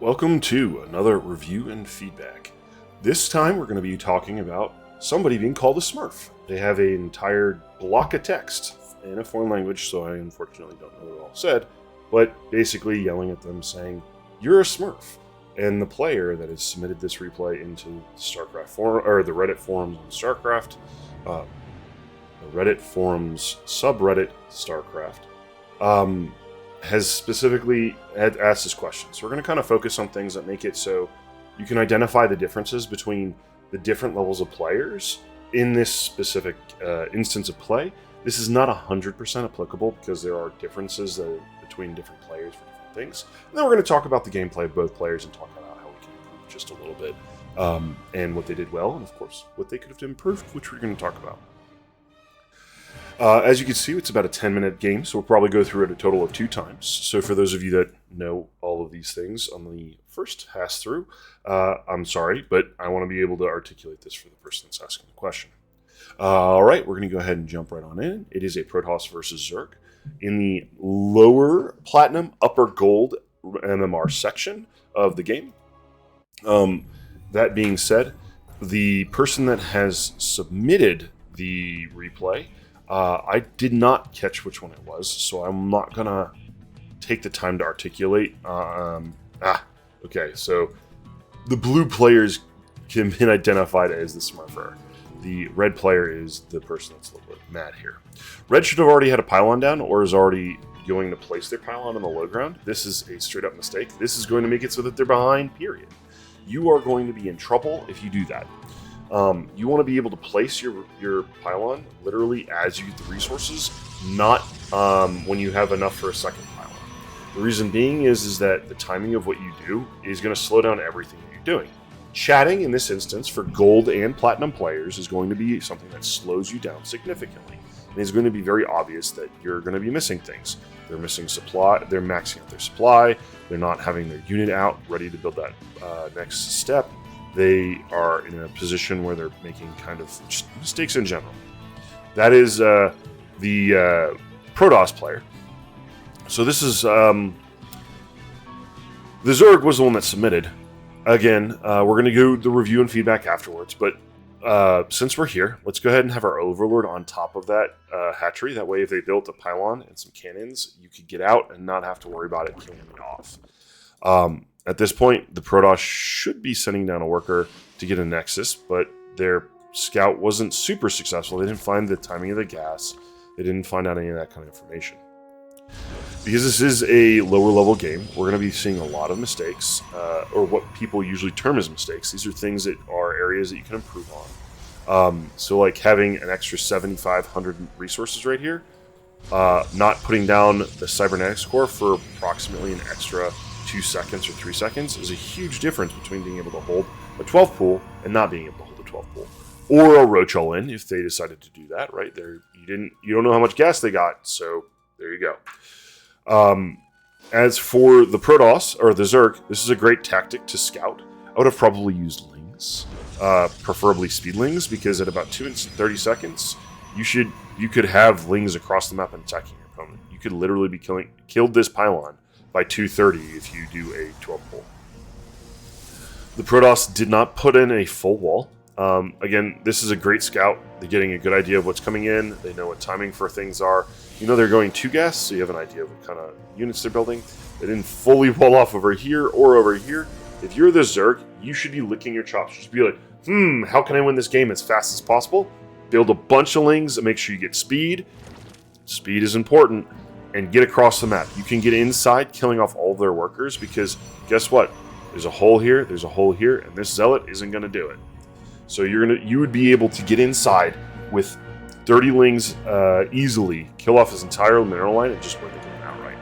Welcome to another review and feedback. This time we're going to be talking about somebody being called a smurf. They have an entire block of text in a foreign language, so I unfortunately don't know what it all said, but basically yelling at them saying, "You're a smurf." And the player that has submitted this replay into the StarCraft forum, or the Reddit forums on StarCraft, the Reddit forums subreddit StarCraft, has specifically asked this question. So we're going to kind of focus on things that make it so you can identify the differences between the different levels of players in this specific instance of play. This is not 100% applicable because there are differences between different players for different things. And then we're going to talk about the gameplay of both players and talk about how we can improve just a little bit, and what they did well, and of course what they could have improved, which we're going to talk about. As you can see, it's about a 10-minute game, so we'll probably go through it a total of 2 times. So for those of you that know all of these things on the first pass-through, I'm sorry, but I want to be able to articulate this for the person that's asking the question. All right, we're going to go ahead and jump right on in. It is a Protoss versus Zerg in the lower Platinum, upper Gold MMR section of the game. That being said, the person that has submitted the replay, I did not catch which one it was, so I'm not gonna take the time to articulate. Okay, so the blue players can be identified as the smurfer. The red player is the person that's a little bit mad here. Red should have already had a pylon down, or is already going to place their pylon on the low ground. This is a straight up mistake. This is going to make it so that they're behind, period. You are going to be in trouble if you do that. You want to be able to place your pylon literally as you get the resources, not when you have enough for a second pylon. The reason being is that the timing of what you do is going to slow down everything that you're doing. Chatting, in this instance, for gold and platinum players is going to be something that slows you down significantly. And it's going to be very obvious that you're going to be missing things. They're missing supply, they're maxing out their supply, they're not having their unit out ready to build that next step. They are in a position where they're making kind of just mistakes in general. That is the Protoss player. So this is the Zerg was the one that submitted. Again, we're going to do the review and feedback afterwards, but since we're here, let's go ahead and have our Overlord on top of that hatchery. That way, if they built a pylon and some cannons, you could get out and not have to worry about it killing me off. At this point, the Protoss should be sending down a worker to get a Nexus, but their scout wasn't super successful. They didn't find the timing of the gas. They didn't find out any of that kind of information. Because this is a lower level game, we're going to be seeing a lot of mistakes, or what people usually term as mistakes. These are things that are areas that you can improve on. So like having an extra 7,500 resources right here, not putting down the cybernetics core for approximately an extra 2 seconds or 3 seconds is a huge difference between being able to hold a 12 pool and not being able to hold a 12 pool, or a roach all in if they decided to do that. Right there, you don't know how much gas they got, so there you go. As for the Protoss or the Zerg, this is a great tactic to scout. I would have probably used lings, preferably speedlings, because at about 2 and 30 seconds, you could have lings across the map and attacking your opponent. You could literally be killed this pylon by 2:30 if you do a 12 pull. The Protoss did not put in a full wall. Again, this is a great scout. They're getting a good idea of what's coming in. They know what timing for things are. You know they're going 2 gas, so you have an idea of what kind of units they're building. They didn't fully wall off over here or over here. If you're the Zerg, you should be licking your chops. Just be like, how can I win this game as fast as possible? Build a bunch of lings and make sure you get speed. Speed is important. And get across the map. You can get inside, killing off all of their workers, because guess what? There's a hole here, there's a hole here, and this zealot isn't going to do it. So you would be able to get inside with 30 lings easily, kill off his entire mineral line, and just win the game outright.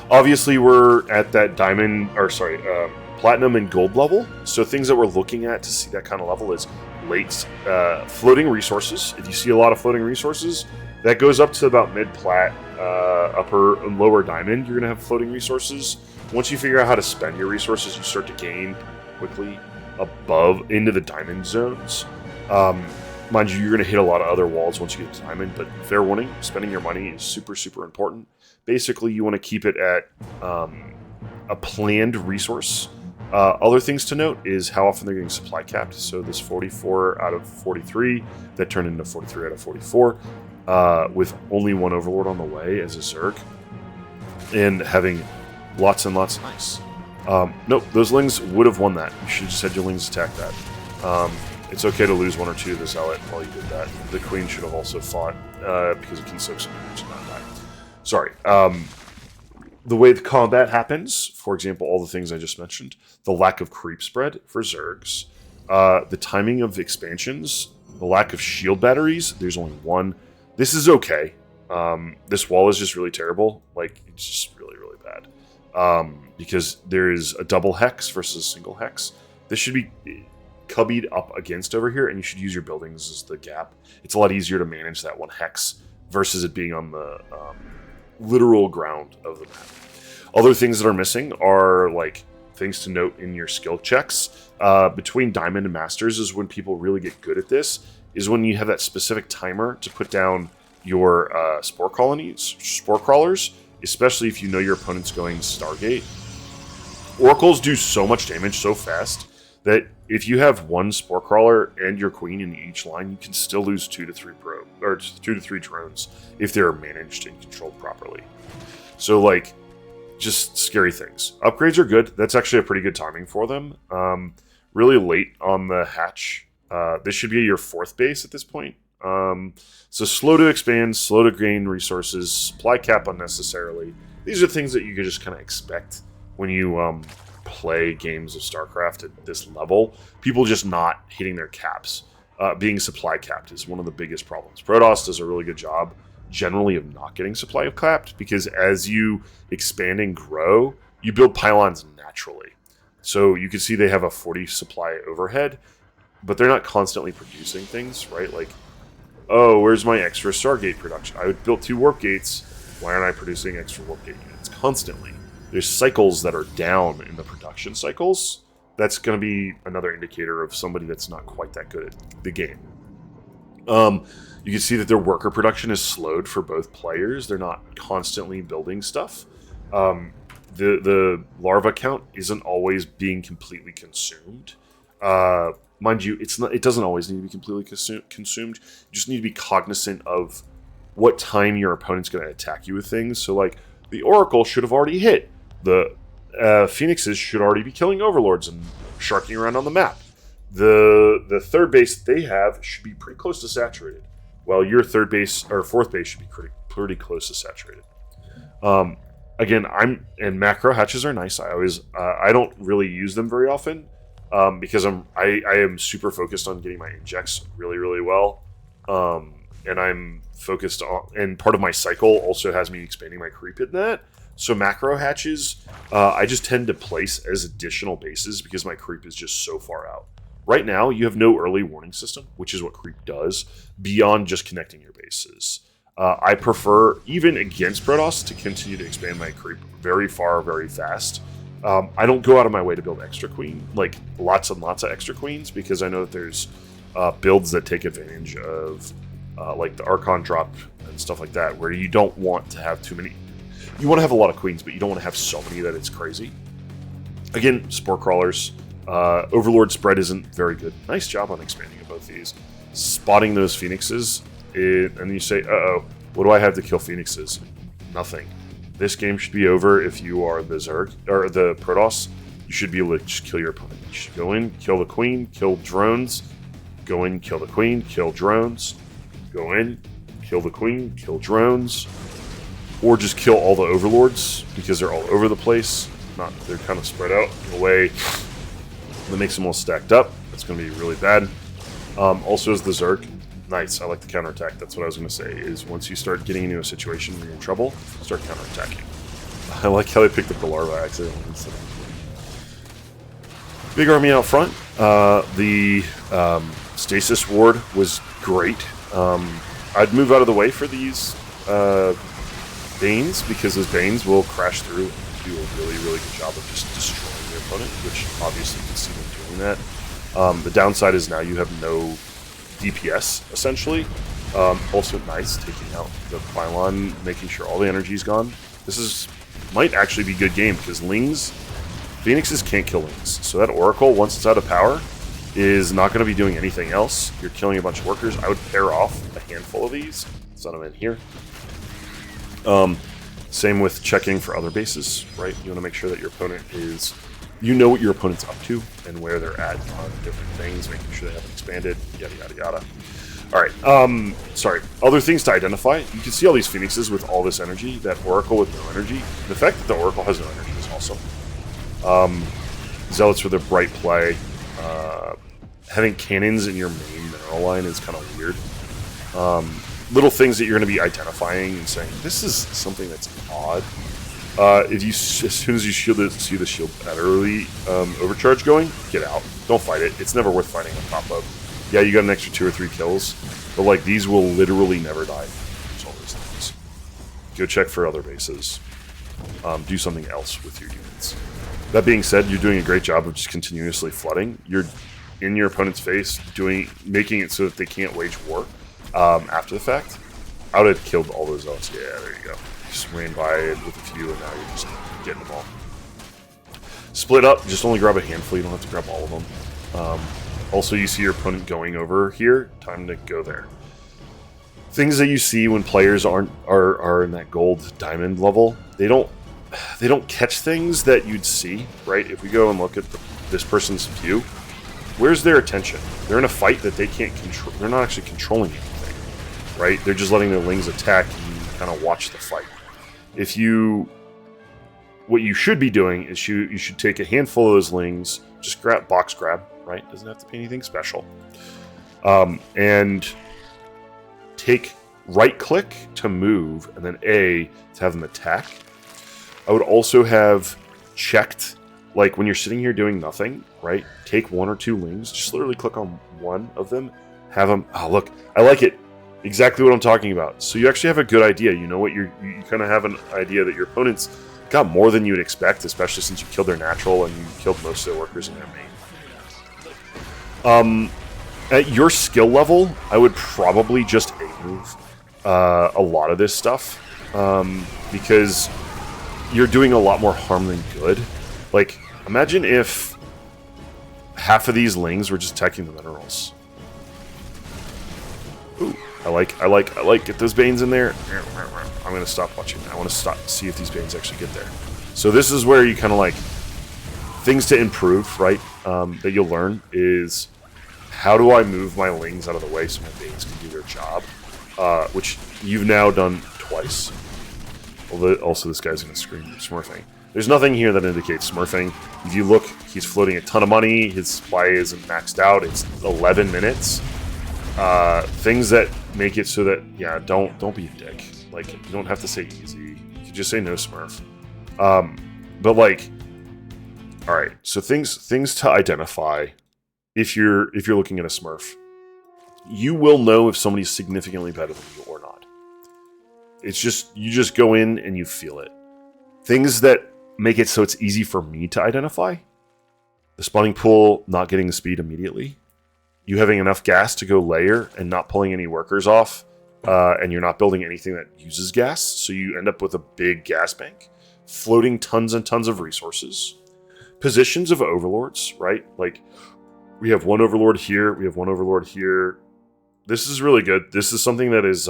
Obviously, we're at that platinum and gold level. So things that we're looking at to see that kind of level is late floating resources. If you see a lot of floating resources, that goes up to about mid-plat, upper and lower diamond. You're going to have floating resources. Once you figure out how to spend your resources, you start to gain quickly above into the diamond zones. Mind you, you're going to hit a lot of other walls once you get to diamond, but fair warning, spending your money is super, super important. Basically, you want to keep it at a planned resource. Other things to note is how often they're getting supply capped. So this 44 out of 43 that turned into 43 out of 44 with only one Overlord on the way as a Zerg and having lots and lots of nice. Nope, those Lings would have won that. You should have just had your Lings attack that. It's okay to lose one or two of the Zealot while you did that. The Queen should have also fought because it can soak some damage and not die. Sorry. The way the combat happens, for example, all the things I just mentioned, the lack of creep spread for Zergs, the timing of expansions, the lack of shield batteries, there's only one. This is okay. This wall is just really terrible. Like, it's just really, really bad. Because there is a double hex versus a single hex. This should be cubbied up against over here, and you should use your buildings as the gap. It's a lot easier to manage that one hex versus it being on the literal ground of the map. Other things that are missing are like things to note in your skill checks. Between Diamond and Masters is when people really get good at this, is when you have that specific timer to put down your spore crawlers, especially if you know your opponent's going Stargate. Oracles do so much damage so fast that if you have one spore crawler and your queen in each line, you can still lose 2 to 3 drones if they're managed and controlled properly. So like, just scary things. Upgrades are good. That's actually a pretty good timing for them. Really late on the hatch. This should be your 4th base at this point. So slow to expand, slow to gain resources, supply cap unnecessarily. These are things that you could just kind of expect when you play games of StarCraft at this level. People just not hitting their caps. Being supply capped is one of the biggest problems. Protoss does a really good job generally of not getting supply capped, because as you expand and grow, you build pylons naturally. So you can see they have a 40 supply overhead, but they're not constantly producing things, right? Like, oh, where's my extra Stargate production? I built 2 warp gates. Why aren't I producing extra warp gate units constantly? There's cycles that are down in the production cycles. That's going to be another indicator of somebody that's not quite that good at the game. You can see that their worker production is slowed for both players. They're not constantly building stuff. The larva count isn't always being completely consumed. Mind you, it doesn't always need to be completely consumed. You just need to be cognizant of what time your opponent's going to attack you with things. So, like, the Oracle should have already hit. The Phoenixes should already be killing Overlords and sharking around on the map. The third base that they have should be pretty close to saturated, while your third base or 4th base should be pretty close to saturated. Again, and macro hatches are nice. I don't really use them very often because I am super focused on getting my injects really, really well. And I'm focused on, and part of my cycle also has me expanding my creep in that. So macro hatches, I just tend to place as additional bases because my creep is just so far out. Right now, you have no early warning system, which is what creep does, beyond just connecting your bases. I prefer, even against Protoss, to continue to expand my creep very far, very fast. I don't go out of my way to build extra queen, like lots and lots of extra queens, because I know that there's builds that take advantage of like the Archon drop and stuff like that, where you don't want to have too many. You want to have a lot of queens, but you don't want to have so many that it's crazy. Again, spore crawlers. Overlord spread isn't very good. Nice job on expanding of both these. Spotting those Phoenixes, and you say, uh-oh, what do I have to kill Phoenixes? Nothing. This game should be over if you are the Zerg, or the Protoss. You should be able to just kill your opponent. You should go in, kill the queen, kill drones. Go in, kill the queen, kill drones. Go in, kill the queen, kill drones. Or just kill all the Overlords, because they're all over the place. They're kind of spread out in a way that makes them all stacked up. That's going to be really bad. Also, as the Zerg, nice. I like the counterattack. That's what I was going to say, is once you start getting into a situation where you're in trouble, start counterattacking. I like how they picked up the larva accidentally. Big army out front. The stasis ward was great. I'd move out of the way for these Banes, because those Banes will crash through and do a really, really good job of just destroying your opponent, which obviously you can see them doing that. The downside is now you have no DPS, essentially. Also nice, taking out the pylon, making sure all the energy's gone. This is might actually be a good game because Phoenixes can't kill Lings. So that Oracle, once it's out of power, is not going to be doing anything else. You're killing a bunch of workers. I would pair off a handful of these. Set them in here. Same with checking for other bases, right? You want to make sure that your opponent is... You know what your opponent's up to and where they're at on different things, making sure they haven't expanded, yada, yada, yada. All right, sorry. Other things to identify. You can see all these Phoenixes with all this energy. That Oracle with no energy. The fact that the Oracle has no energy is awesome. Zealots with a bright play. Having cannons in your main mineral line is kind of weird. Little things that you're going to be identifying and saying, this is something that's odd. If you, as soon as you see the shield battery overcharge going, get out. Don't fight it. It's never worth fighting on top of. Yeah, you got an extra 2 or 3 kills, but like these will literally never die. There's all those things. Go check for other bases. Do something else with your units. That being said, you're doing a great job of just continuously flooding. You're in your opponent's face, making it so that they can't wage war after the fact. I would have killed all those zealots. Yeah, there you go. Just ran by it with a few, and now you're just getting them all. Split up. Just only grab a handful. You don't have to grab all of them. Also, you see your opponent going over here. Time to go there. Things that you see when players are in that gold diamond level, they don't catch things that you'd see, right? If we go and look at this person's view, where's their attention? They're in a fight that they can't control. They're not actually controlling anything, right? They're just letting their Lings attack and you kind of watch the fight. What you should be doing is you should take a handful of those Lings, just box grab, right? Doesn't have to be anything special. And take right click to move, and then A to have them attack. I would also have checked, like when you're sitting here doing nothing, right? Take 1 or 2 Lings, just literally click on one of them, have them. Oh, look, I like it. Exactly what I'm talking about. So you actually have a good idea. You know what you kind of have an idea that your opponent's got more than you would expect, especially since you killed their natural and you killed most of their workers in their main. At your skill level, I would probably just A-move a lot of this stuff because you're doing a lot more harm than good. Like, imagine if half of these Lings were just attacking the minerals. Ooh, I like. Get those Banes in there. I'm gonna stop watching. I want to see if these Banes actually get there. So this is where you kind of like things to improve, right? That you'll learn is how do I move my Lings out of the way so my Banes can do their job, which you've now done twice. Although also this guy's gonna scream smurfing. There's nothing here that indicates smurfing. If you look, he's floating a ton of money. His supply isn't maxed out. It's 11 minutes. Things that make it so that, yeah, don't be a dick. Like, you don't have to say easy. You can just say no smurf. But like, all right. So things to identify if you're looking at a smurf. You will know if somebody's significantly better than you or not. It's just you just go in and you feel it. Things that make it so it's easy for me to identify. The spawning pool not getting the speed immediately. You having enough gas to go layer and not pulling any workers off, and you're not building anything that uses gas, so you end up with a big gas bank. Floating tons and tons of resources. Positions of overlords, right? Like, we have one overlord here, we have one overlord here. This is really good. This is something that is,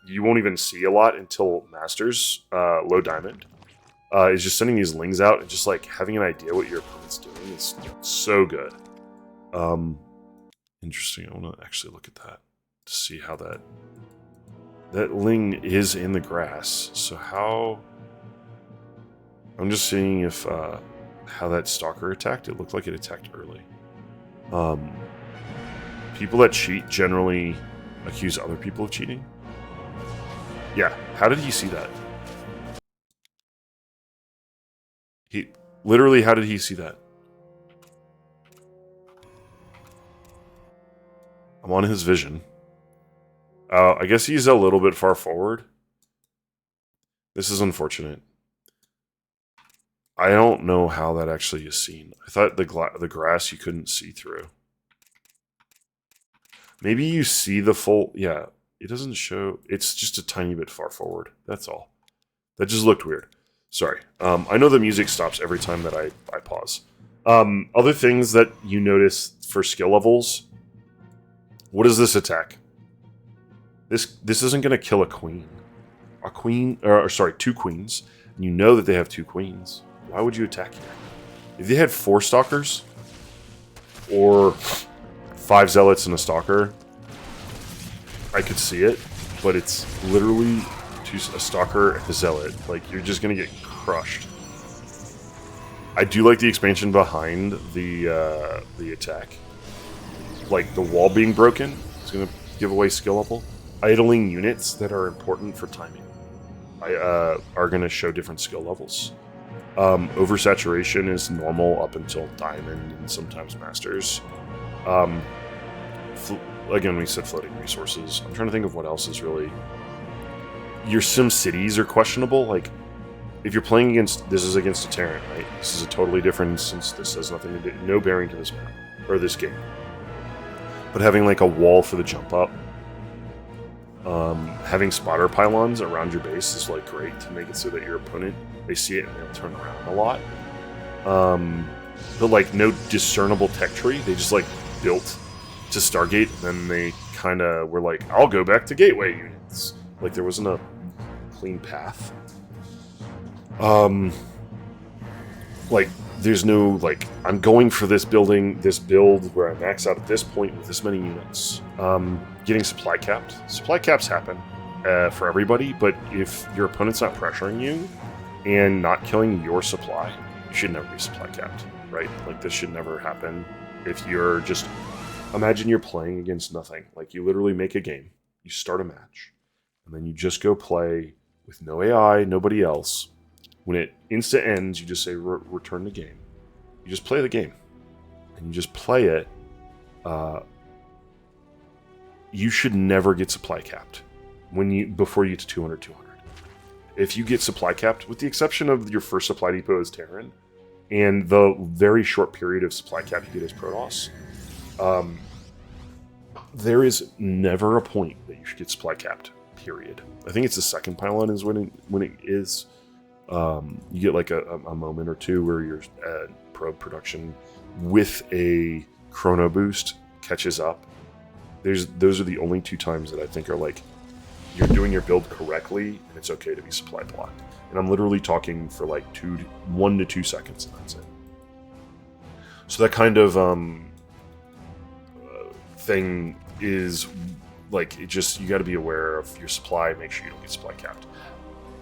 you won't even see a lot until Masters, low diamond. Is just sending these Lings out and just like having an idea what your opponent's doing is so good. Interesting. I want to actually look at that to see how that Ling is in the grass. So how? I'm just seeing if how that Stalker attacked. It looked like it attacked early. People that cheat generally accuse other people of cheating. Yeah. How did he see that? Literally, how did he see that? I'm on his vision. I guess he's a little bit far forward. This is unfortunate. I don't know how that actually is seen. I thought the grass you couldn't see through. Maybe you see the full... Yeah, it doesn't show... It's just a tiny bit far forward. That's all. That just looked weird. Sorry. I know the music stops every time that I pause. Other things that you notice for skill levels. What is this attack? This isn't going to kill a queen. A queen, or sorry, 2 queens. And you know that they have 2 queens. Why would you attack here? If they had 4 stalkers, or 5 zealots and a stalker, I could see it. But it's literally a stalker and a zealot. Like, you're just going to get crushed. I do like the expansion behind the attack. Like, the wall being broken is going to give away skill level. Idling units that are important for timing are going to show different skill levels. Oversaturation is normal up until Diamond and sometimes Masters. Again, we said floating resources. I'm trying to think of what else is really... Your Sim Cities are questionable. Like, if you're playing against... This is against a Terran, right? This is a totally different instance. This has nothing to do... No bearing to this map. Or this game. But having, like, a wall for the jump up. Having spotter pylons around your base is, like, great to make it so that your opponent, they see it and they'll turn around a lot. But, like, no discernible tech tree. They just, like, built to Stargate, and then they kind of were like, I'll go back to Gateway units. Like, there wasn't a clean path. Like, there's no, like, I'm going for this build where I max out at this point with this many units. Getting supply capped. Supply caps happen for everybody, but if your opponent's not pressuring you and not killing your supply, you should never be supply capped, right? Like, this should never happen. If you're just... Imagine you're playing against nothing. Like, you literally make a game, you start a match, and then you just go play with no AI, nobody else. When it insta ends, you just say return the game. You just play the game, and you just play it. You should never get supply capped before you get to 200. If you get supply capped, with the exception of your first supply depot as Terran, and the very short period of supply cap you get as Protoss, there is never a point that you should get supply capped, period. I think it's the second pylon is when it is. You get like a moment or two where your probe production with a chrono boost catches up. Those are the only 2 times that I think are like, you're doing your build correctly and it's okay to be supply blocked. And I'm literally talking for like 1 to 2 seconds, and that's it. So that kind of thing is like, it just, you got to be aware of your supply. Make sure you don't get supply capped.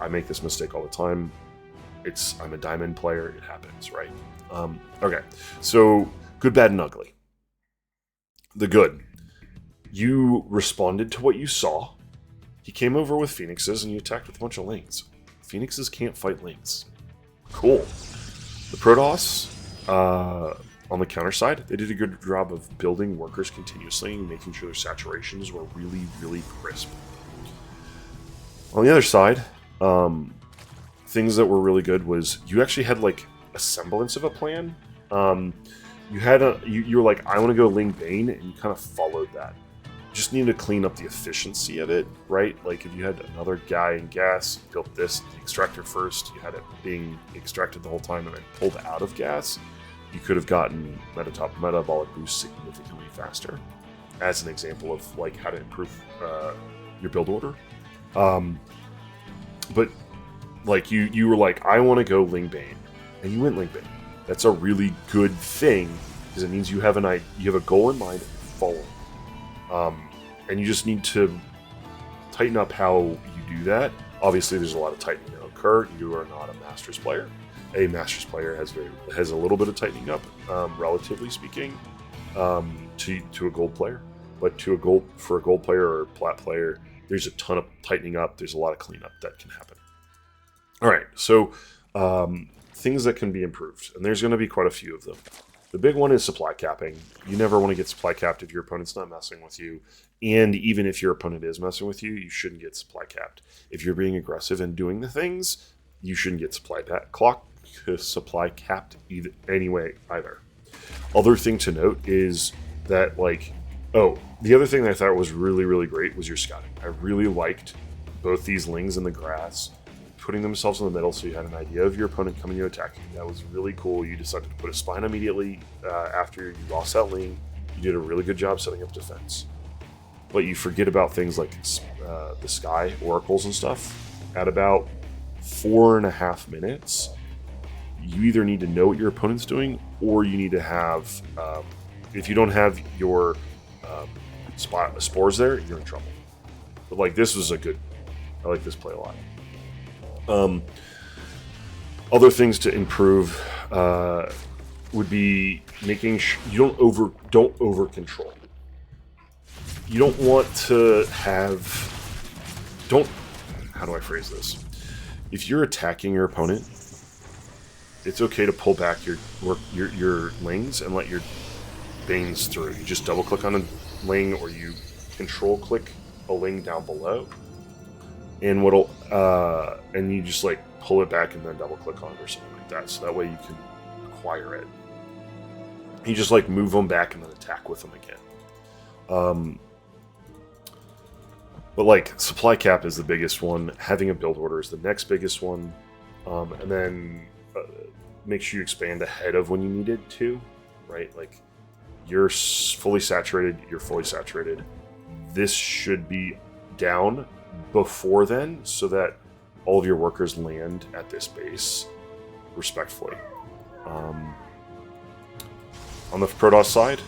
I make this mistake all the time. I'm a diamond player. It happens, right? Okay, so good, bad, and ugly. The good. You responded to what you saw. He came over with phoenixes and you attacked with a bunch of lings. Phoenixes can't fight lings. Cool. The Protoss, on the counter side, they did a good job of building workers continuously and making sure their saturations were really, really crisp. On the other side, things that were really good was you actually had like a semblance of a plan. You were like, I want to go Ling Bane, and you kind of followed that. You just needed to clean up the efficiency of it, right? Like, if you had another guy in gas, you built the extractor first, you had it being extracted the whole time and then pulled out of gas, you could have gotten metabolic boost significantly faster. As an example of like how to improve your build order. But like you were like, I want to go Ling Bane, and you went Ling Bane. That's a really good thing, because it means you have a goal in mind and follow. And you just need to tighten up how you do that. Obviously, there's a lot of tightening that will occur. You are not a Masters player. A Masters player has a little bit of tightening up, relatively speaking, to a gold player. But for a gold player or a plat player, there's a ton of tightening up. There's a lot of cleanup that can happen. All right, so things that can be improved, and there's going to be quite a few of them. The big one is supply capping. You never want to get supply capped if your opponent's not messing with you, and even if your opponent is messing with you, you shouldn't get supply capped. If you're being aggressive and doing the things, you shouldn't get supply capped either. Other thing to note is that, like, the other thing that I thought was really, really great was your scouting. I really liked both these lings in the grass putting themselves in the middle so you had an idea of your opponent coming to attack you. That was really cool. You decided to put a spine immediately after you lost that lane. You did a really good job setting up defense. But you forget about things like the sky, oracles, and stuff. At about 4.5 minutes, you either need to know what your opponent's doing, or you need to have, if you don't have your spores there, you're in trouble. But like, this was a good, I like this play a lot. Other things to improve would be making sure you don't over control. You don't want to have, how do I phrase this? If you're attacking your opponent, it's okay to pull back your lings and let your banes through. You just double click on a ling, or you control click a ling down below, and and you just like pull it back and then double click on it or something like that. So that way you can acquire it. You just like move them back and then attack with them again. But like, supply cap is the biggest one. Having a build order is the next biggest one. And then make sure you expand ahead of when you need it to, right? Like, you're fully saturated, you're fully saturated. This should be down before then, so that all of your workers land at this base respectfully. On the Protoss side,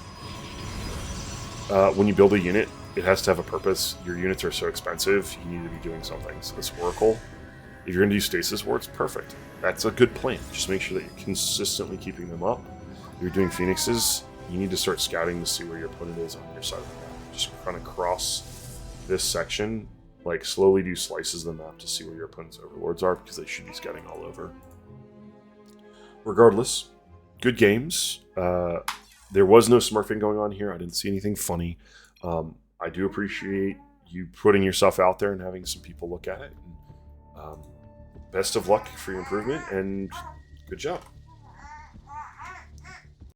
when you build a unit, it has to have a purpose. Your units are so expensive, you need to be doing something. So this Oracle, if you're going to do stasis wards, perfect. That's a good plan. Just make sure that you're consistently keeping them up. If you're doing Phoenixes, you need to start scouting to see where your opponent is on your side of the map. Just kind of cross this section, like slowly do slices of the map to see where your opponent's overlords are, because they should be scouting all over. Regardless, good games. There was no smurfing going on here. I didn't see anything funny. I do appreciate you putting yourself out there and having some people look at it. Best of luck for your improvement, and good job.